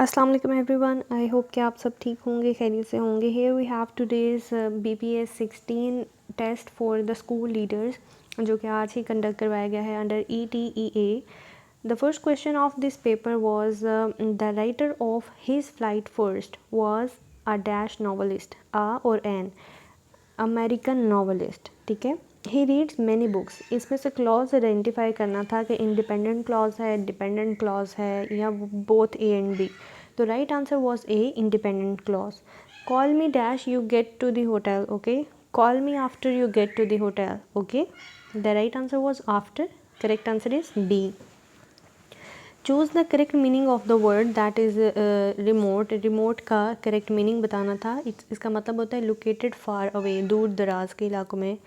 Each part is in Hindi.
अस्सलाम वालेकुम एवरीवन, आई होप कि आप सब ठीक होंगे, खैरियत से होंगे। Here we have today's BPS 16 test for the school leaders, जो कि आज ही कंडक्ट करवाया गया है under ETEA। The first question of this paper was the writer of his flight first was a dash novelist, uh और एन अमेरिकन नॉवलिस्ट। ठीक है, ही रीड्स मैनी बुक्स। इसमें से क्लॉज आइडेंटिफाई करना था कि इंडिपेंडेंट क्लॉज है, डिपेंडेंट क्लॉज है, या बोथ ए एंड बी। तो right answer was A, independent clause. Call me dash you get to the hotel, okay. Call me after you get to the hotel, okay. The right answer was after. Correct answer is B. Choose the correct meaning of the word that is remote. Remote का करेक्ट मीनिंग बताना था। इसका मतलब होता है लोकेटेड फार अवे, दूर दराज के इलाकों में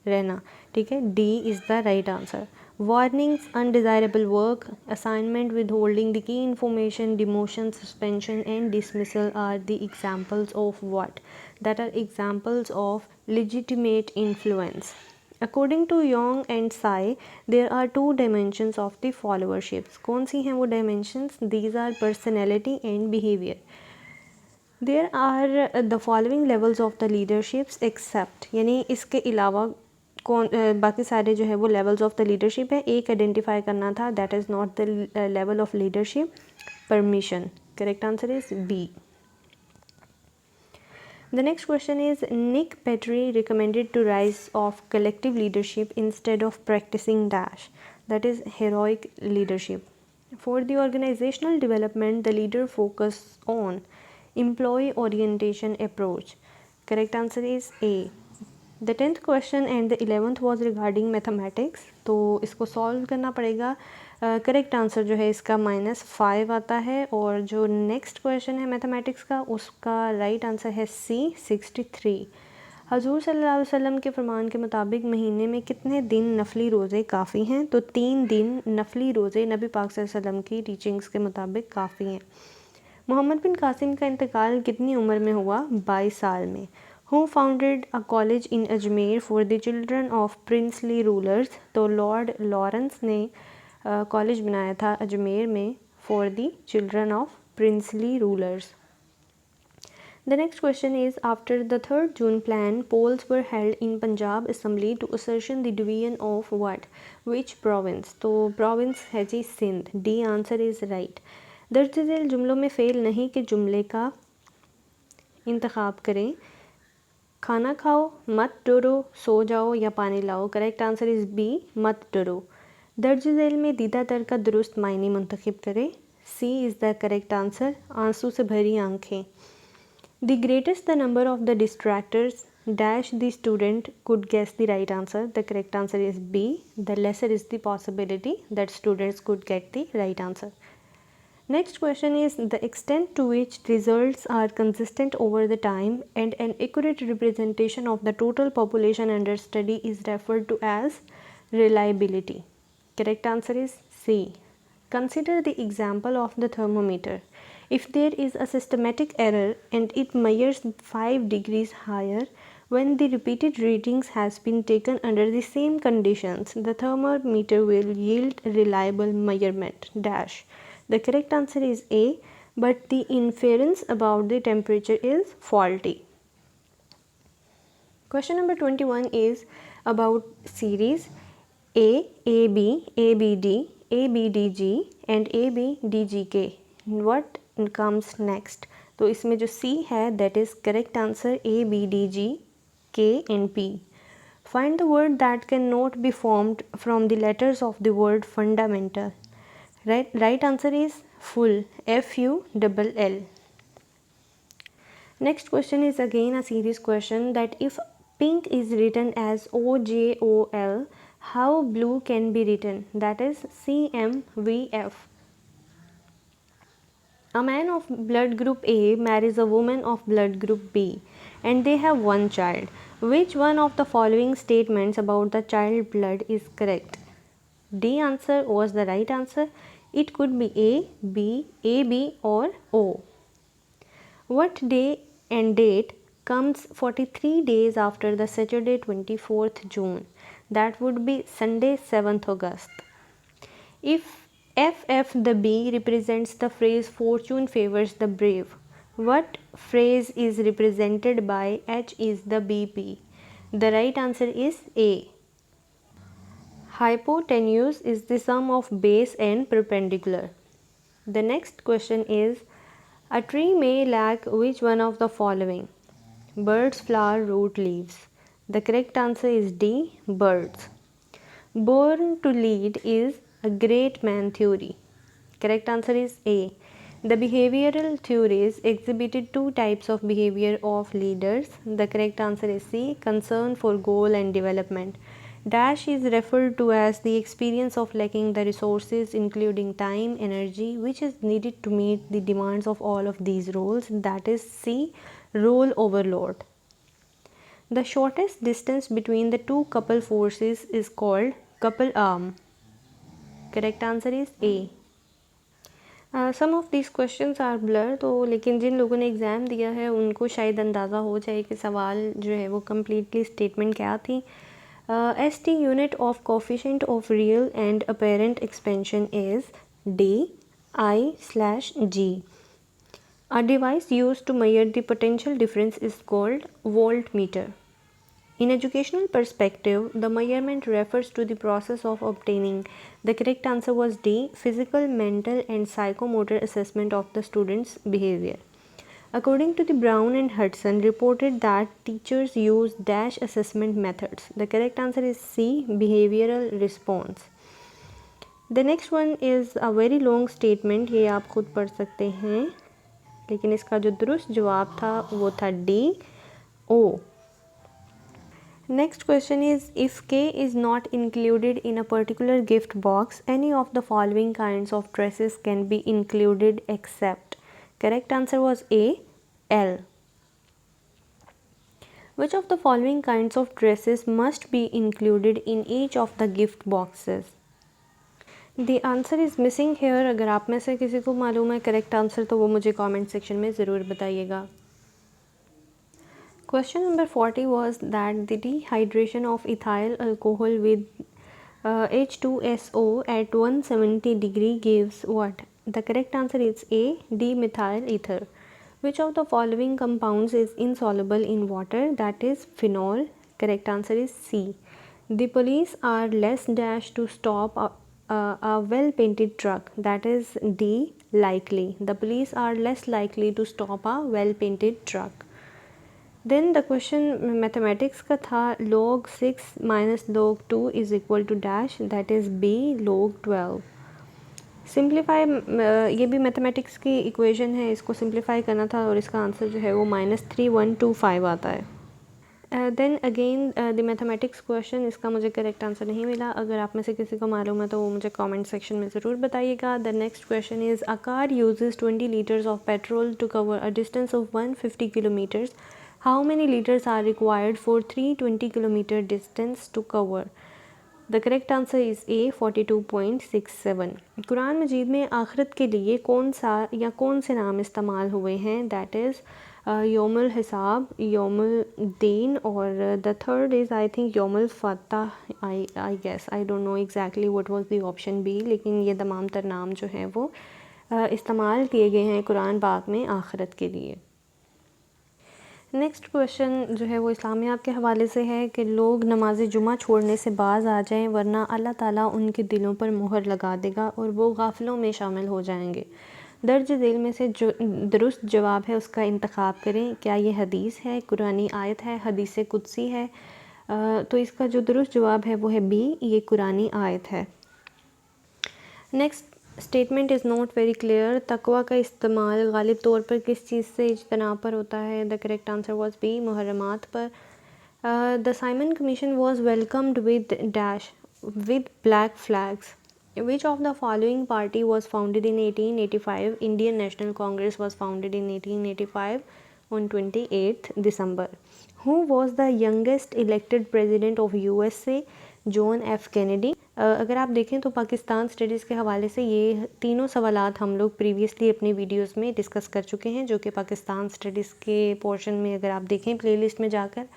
रहना। ठीक है, D is the right answer. Warnings, undesirable work, assignment, withholding the key information, demotion, suspension and dismissal are the examples of what? That are examples of legitimate influence. According to Young and Tsai, there are two dimensions of the followerships. कौन सी हैं वो dimensions? These are personality and behavior. There are the following levels of the leaderships except, यानी इसके अलावा कौन बाकी सारे जो है वो levels of the leadership है। एक identify करना था, that is not the level of leadership, permission. Correct answer is B. The next question is, Nick Petrie recommended to rise of collective leadership instead of practicing dash, that is heroic leadership. For the organizational development, the leader focus on employee orientation approach. Correct answer is A. The 10th question and the 11th was regarding mathematics, तो इसको सॉल्व करना पड़ेगा। करेक्ट आंसर जो है इसका -5 आता है, और जो नेक्स्ट क्वेश्चन है मैथमेटिक्स का उसका राइट आंसर है C, 63। हजूर सल्लल्लाहु अलैहि वसल्लम के फरमान के मुताबिक महीने में कितने दिन नफली रोज़े काफ़ी हैं? तो 3 दिन नफली रोज़े नबी पाक सल्लल्लाहु अलैहि वसल्लम की टीचिंग्स के मुताबिक काफ़ी हैं। मोहम्मद बिन कासिम का इंतकाल कितनी उम्र में हुआ? 22 साल में। Who founded a college in Ajmer for the children of princely rulers? तो लॉर्ड लॉरेंस ने कॉलेज बनाया था अजमेर में for the children of princely rulers. The next question is, after the 3rd June plan, polls were held in Punjab Assembly to ascertain the division of what? Which province? तो province है जी Sindh. D answer is right. दर्ज झेल जुमलों में फेल नहीं के जुमले का इंतखाब करें। खाना खाओ, मत डरो, सो जाओ या पानी लाओ। करेक्ट आंसर इज़ बी, मत डरो। दर्ज झेल में दीदा तर का दुरुस्त मायने मुंतखब करें। C is the correct answer, आंसू से भरी आंखें। The greatest the number of the distractors dash the student could guess the right answer. The correct answer is B, the lesser is the possibility that students could get the right answer. Next question is, the extent to which results are consistent over the time and an accurate representation of the total population under study is referred to as reliability. Correct answer is C. Consider the example of the thermometer. If there is a systematic error and it measures 5 degrees higher when the repeated readings has been taken under the same conditions, the thermometer will yield reliable measurement dash. The correct answer is A, but the inference about the temperature is faulty. Question number 21 is about series A, AB, ABD, ABDG and ABDGK. What comes next? तो इसमें जो C है that is correct answer ABDG, K and P. Find the word that cannot be formed from the letters of the word fundamental. Right answer is full, FULL. Next question is again a series question, that if pink is written as OJOL, how blue can be written? That is CMVF. A man of blood group A marries a woman of blood group B and they have one child. Which one of the following statements about the child blood is correct? D answer was the right answer. It could be A, B, AB or O. What day and date comes 43 days after the Saturday 24th June? That would be Sunday 7th August. If FF the B represents the phrase fortune favors the brave. What phrase is represented by H is the BP? The right answer is A. Hypotenuse is the sum of base and perpendicular. The next question is, a tree may lack which one of the following? Birds, flower, root, leaves. The correct answer is D. Birds. Born to lead is a great man theory. Correct answer is A. The behavioral theories exhibited two types of behavior of leaders. The correct answer is C. Concern for goal and development. Dash is referred to as the experience of lacking the resources including time, energy, which is needed to meet the demands of all of these roles. That is C. Role overload. The shortest distance between the two couple forces is called couple arm. Correct answer is A. Some of this questions are blur, तो लेकिन जिन लोगों ने एग्ज़ाम दिया है उनको शायद अंदाज़ा हो जाए कि सवाल जो है वो कम्प्लीटली स्टेटमेंट क्या थी. S T unit of coefficient of real and apparent expansion is D I/G. A device used to measure the potential difference is called voltmeter. In educational perspective, the measurement refers to the process of obtaining. The correct answer was D. Physical, mental and psychomotor assessment of the student's behavior. According to the Brown and Hudson reported that teachers use dash assessment methods. The correct answer is C. Behavioral response. The next one is a very long statement. ये आप खुद पढ़ सकते हैं, लेकिन इसका जो दुरुस्त जवाब था वो था D. O. Next question is, if K is not included in a particular gift box, any of the following kinds of dresses can be included except. Correct answer was A. L. Which of the following kinds of dresses must be included in each of the gift boxes? The answer is missing here. अगर आप में से किसी को मालूम है करेक्ट आंसर तो वो मुझे कमेंट सेक्शन में ज़रूर बताइएगा. Question number 40 was that the dehydration of ethyl alcohol with H2SO at 170 degree gives what? The correct answer is A. Dimethyl ether. Which of the following compounds is insoluble in water? That is phenol. Correct answer is C. The police are less dash to stop a well painted truck. That is D. Likely. The police are less likely to stop a well painted truck. Then the question mathematics का था log 6 minus log 2 is equal to dash. That is B. log 12. Simplify, ये भी मैथमेटिक्स की इक्वेशन है, इसको सिंप्लीफाई करना था और इसका आंसर जो है वो -3125 आता है. Then again the mathematics question, इसका मुझे करेक्ट आंसर नहीं मिला. अगर आप में से किसी को मालूम है तो वो मुझे कमेंट सेक्शन में ज़रूर बताइएगा. The next question is, a car uses 20 litres of petrol to cover a distance of 150 kilometres. How many liters are required for 320 kilometer distance to cover? The correct answer is A. 42.67. Quran मजीद में आखिरत के लिए कौन सा या कौन से नाम इस्तेमाल हुए हैं? That is योमुल हिसाब, योमुल दीन और the third is I think योमुल फतह. I guess I don't know exactly what was the option B, लेकिन ये तमाम तर नाम जो हैं वो इस्तेमाल किए गए हैं कुरान पाक में आखिरत के लिए. नेक्स्ट क्वेश्चन जो है वो इस्लामियात के हवाले से है कि लोग नमाज जुमा छोड़ने से बाज़ आ जाएं वरना अल्लाह ताला उनके दिलों पर मुहर लगा देगा और वो गाफिलों में शामिल हो जाएंगे. दर्ज झेल में से जो दुरुस्त जवाब है उसका इंतखाब करें. क्या ये हदीस है, कुरानी आयत है, हदीस कुदसी है? तो इसका जो दुरुस्त जवाब है वो है बी, ये कुरानी आयत है. Next statement is not very clear. तकवा का इस्तेमाल गालिब तौर पर किस चीज़ से इज्तनाब पर होता है? The correct answer was B, मुहर्रमात पर. The Simon commission was welcomed with dash with black flags. Which of the following party was founded in 1885? Indian National Congress was founded in 1885 on 28th December. Who was the youngest elected president of USA? John F. Kennedy. अगर आप देखें तो पाकिस्तान स्टडीज़ के हवाले से ये तीनों सवालात हम लोग प्रीवियसली अपने वीडियोस में डिस्कस कर चुके हैं, जो कि पाकिस्तान स्टडीज़ के पोर्शन में अगर आप देखें प्लेलिस्ट में जाकर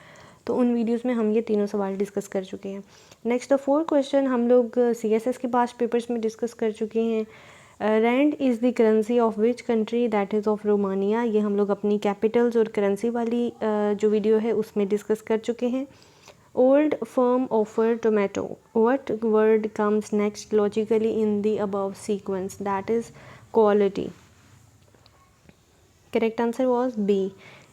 तो उन वीडियोस में हम ये तीनों सवाल डिस्कस कर चुके हैं. नेक्स्ट द 4 क्वेश्चन हम लोग CSS के पास पेपर्स में डिस्कस कर चुके हैं। Rand is the currency of which country, that is of Romania. ये हम लोग अपनी कैपिटल्स और करेंसी वाली जो वीडियो है उसमें डिस्कस कर चुके हैं। Old firm offer tomato, what word comes next logically in the above sequence, that is quality. Correct answer was B.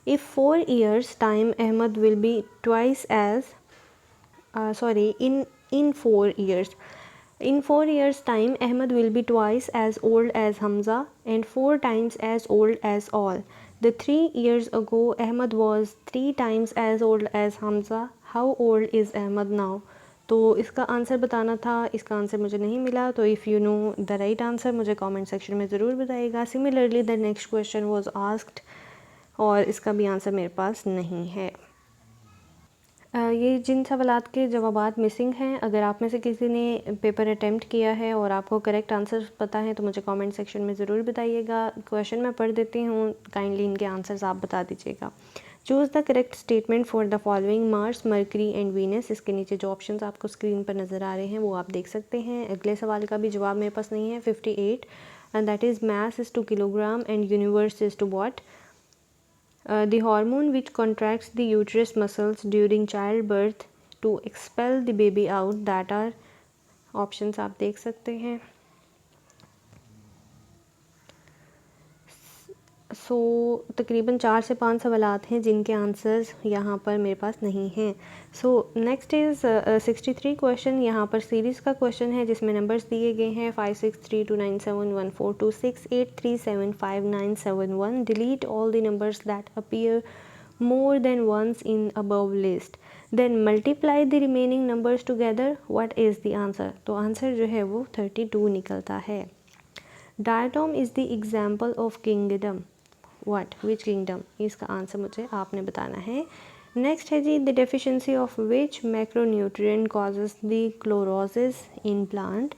If 4 years time Ahmad will be twice as in 4 years. In 4 years time Ahmad will be twice as old as Hamza and 4 times as old as all. The 3 years ago Ahmad was 3 times as old as Hamza. How old is Ahmad now? तो इसका आंसर बताना था, इसका आंसर मुझे नहीं मिला। तो if you know the right answer मुझे कमेंट सेक्शन में ज़रूर बताइएगा। Similarly the next question was asked और इसका भी आंसर मेरे पास नहीं है। ये जिन सवालात के जवाबात मिसिंग हैं, अगर आप में से किसी ने पेपर अटैम्प्ट किया है और आपको करेक्ट आंसर पता है तो मुझे कमेंट सेक्शन में ज़रूर बताइएगा। क्वेश्चन मैं पढ़ देती हूँ, काइंडली इनके आंसर्स आप बता दीजिएगा। Choose the correct statement for the following Mars, mercury and Venus. इसके नीचे जो ऑप्शंस आपको स्क्रीन पर नज़र आ रहे हैं वो आप देख सकते हैं। अगले सवाल का भी जवाब मेरे पास नहीं है। 58 and that is mass is two kilogram and universe is two watt. The hormone which contracts the uterus muscles during childbirth to expel the baby out, that are options आप देख सकते हैं। सो तकरीबन 4 से 5 सवालात हैं जिनके आंसर्स यहाँ पर मेरे पास नहीं हैं। So next is 63 question. यहाँ पर सीरीज़ का क्वेश्चन है जिसमें नंबर्स दिए गए हैं 5632971426837597 delete all the numbers that appear more than once in above list, then multiply the remaining numbers together. What is the answer? तो आंसर जो है वो 32 निकलता है। Diatom is the example of kingdom. What? Which kingdom? इसका आंसर मुझे आपने बताना है। नेक्स्ट है जी, the deficiency of which macronutrient causes the chlorosis in plant.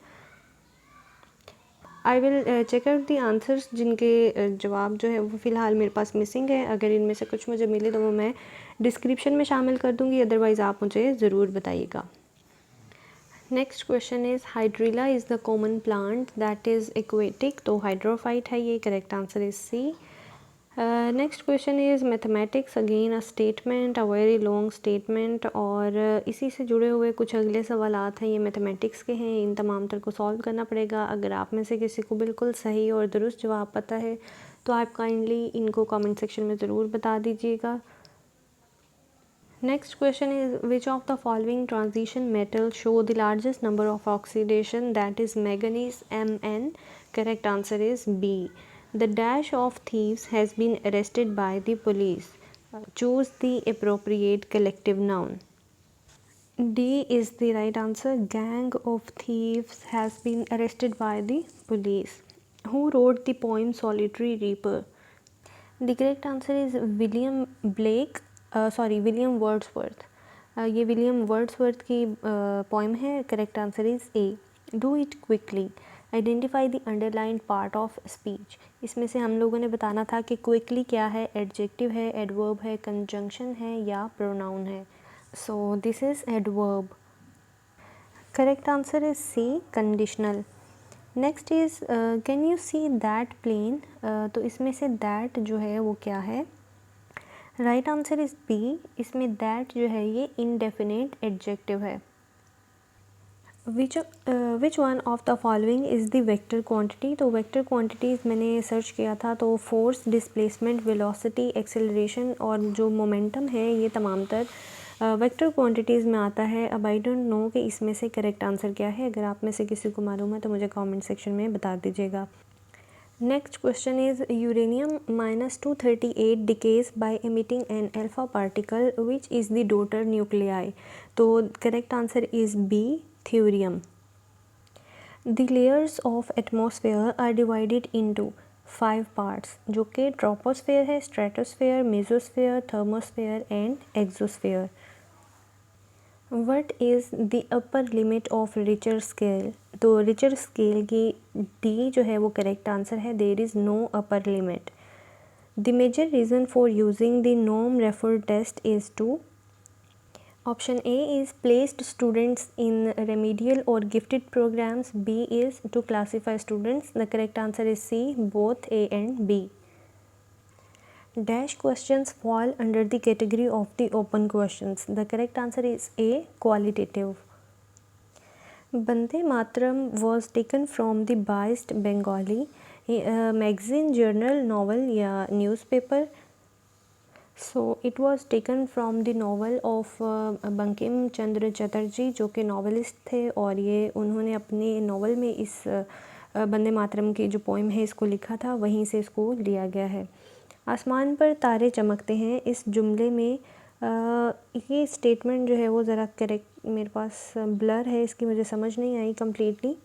I will check out the answers जिनके जवाब जो है वो फ़िलहाल मेरे पास मिसिंग है। अगर इनमें से कुछ मुझे मिले तो वो मैं डिस्क्रिप्शन में शामिल कर दूँगी, अदरवाइज़ आप मुझे ज़रूर बताइएगा। Next question is hydrilla is the common plant that is aquatic, तो हाइड्रोफाइट है ये। Correct answer is C. Next question is mathematics again a statement, a very long statement, और इसी से जुड़े हुए कुछ अगले सवालात हैं, ये मैथमेटिक्स के हैं। इन तमाम तर को सॉल्व करना पड़ेगा। अगर आप में से किसी को बिल्कुल सही और दुरुस्त जवाब पता है तो आप काइंडली इनको कमेंट सेक्शन में ज़रूर बता दीजिएगा। Next question is which of the following transition metal show the largest number of oxidation, that is manganese Mn। Correct answer is B. The dash of thieves has been arrested by the police. Choose the appropriate collective noun. D is the right answer. Gang of thieves has been arrested by the police. Who wrote the poem Solitary Reaper? The correct answer is William Wordsworth. ये विलियम वर्ड्सवर्थ की पोइम है। Correct answer is a. Do it quickly, identify the underlined part of speech. इसमें से हम लोगों ने बताना था कि क्विकली क्या है, एडजेक्टिव है, एडवर्ब है, कंजंक्शन है या प्रोनाउन है। So this is adverb. Correct answer is C, conditional. Next is can you see that plane, तो इसमें से दैट जो है वो क्या है। Right answer is B. इसमें दैट जो है ये इनडेफिनेट एडजेक्टिव है। Which one of the following is the vector quantity, तो वेक्टर क्वांटिटीज़ मैंने सर्च किया था तो फोर्स, डिस्प्लेसमेंट, वेलोसिटी, एक्सेलरेशन और जो मोमेंटम है ये तमाम तर वेक्टर क्वांटिटीज़ में आता है। अब आई डोंट नो कि इसमें से करेक्ट आंसर क्या है। अगर आप में से किसी को मालूम है तो मुझे कमेंट सेक्शन में बता दीजिएगा। Next question is uranium -238 decays by emitting an alpha particle which is the daughter nuclei, तो correct answer is B, thorium. The layers of atmosphere are divided into 5 parts जो कि ट्रोपोस्फेयर है, stratosphere, mesosphere, thermosphere and exosphere. What is the upper limit of Richter scale, तो रिचर स्केल की D जो है वो करेक्ट आंसर है। There is no upper limit. The major reason for using the norm referred test is to Option A is placed students in remedial or gifted programs. B is to classify students. The correct answer is C, both A and B. Dash questions fall under the category of the open questions. The correct answer is A, qualitative. Bande Mataram was taken from the biased Bengali magazine, journal, novel या newspaper. So it was taken from the novel of Bankim Chandra Chatterjee, जो कि नॉवलिस्ट थे, और ये उन्होंने अपने नॉवल में इस बंदे मातरम की जो पोइम है इसको लिखा था, वहीं से इसको लिया गया है। आसमान पर तारे चमकते हैं, इस जुमले में ये स्टेटमेंट जो है वो ज़रा करेक्ट मेरे पास ब्लर है, इसकी मुझे समझ नहीं I completely.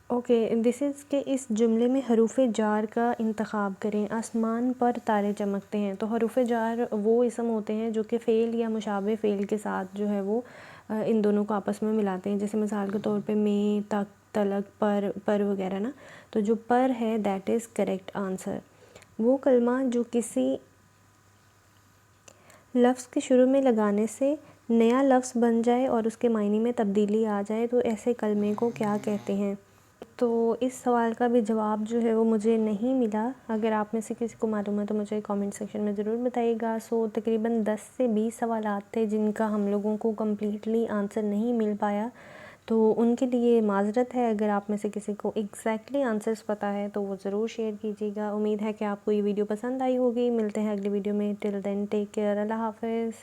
Okay, this is के इस जुमले में हरूफ जार का इंतखाब करें। आसमान पर तारे चमकते हैं, तो हरूफ जार वो इसम होते हैं जो कि फ़ेल या मुशाबे फ़ेल के साथ जो है वो इन दोनों को आपस में मिलाते हैं। जैसे मिसाल के तौर पे में, तक, तलक, पर वगैरह ना, तो जो पर है दैट इज़ करेक्ट आंसर। वो कलमा जो किसी लफ्ज़ के शुरू में लगाने से नया लफ्ज़ बन जाए और उसके मायने में तब्दीली आ जाए, तो ऐसे कलमे को क्या कहते हैं? तो इस सवाल का भी जवाब जो है वो मुझे नहीं मिला। अगर आप में से किसी को मालूम है तो मुझे कमेंट सेक्शन में ज़रूर बताइएगा। सो तकरीबन 10 से 20 सवालात थे जिनका हम लोगों को कम्प्लीटली आंसर नहीं मिल पाया, तो उनके लिए माज़रत है। अगर आप में से किसी को एग्जैक्टली आंसर्स पता है तो वो ज़रूर शेयर कीजिएगा। उम्मीद है कि आपको ये वीडियो पसंद आई होगी। मिलते हैं अगली वीडियो में। टिल देन टेक केयर, अल्लाह हाफ़िज़।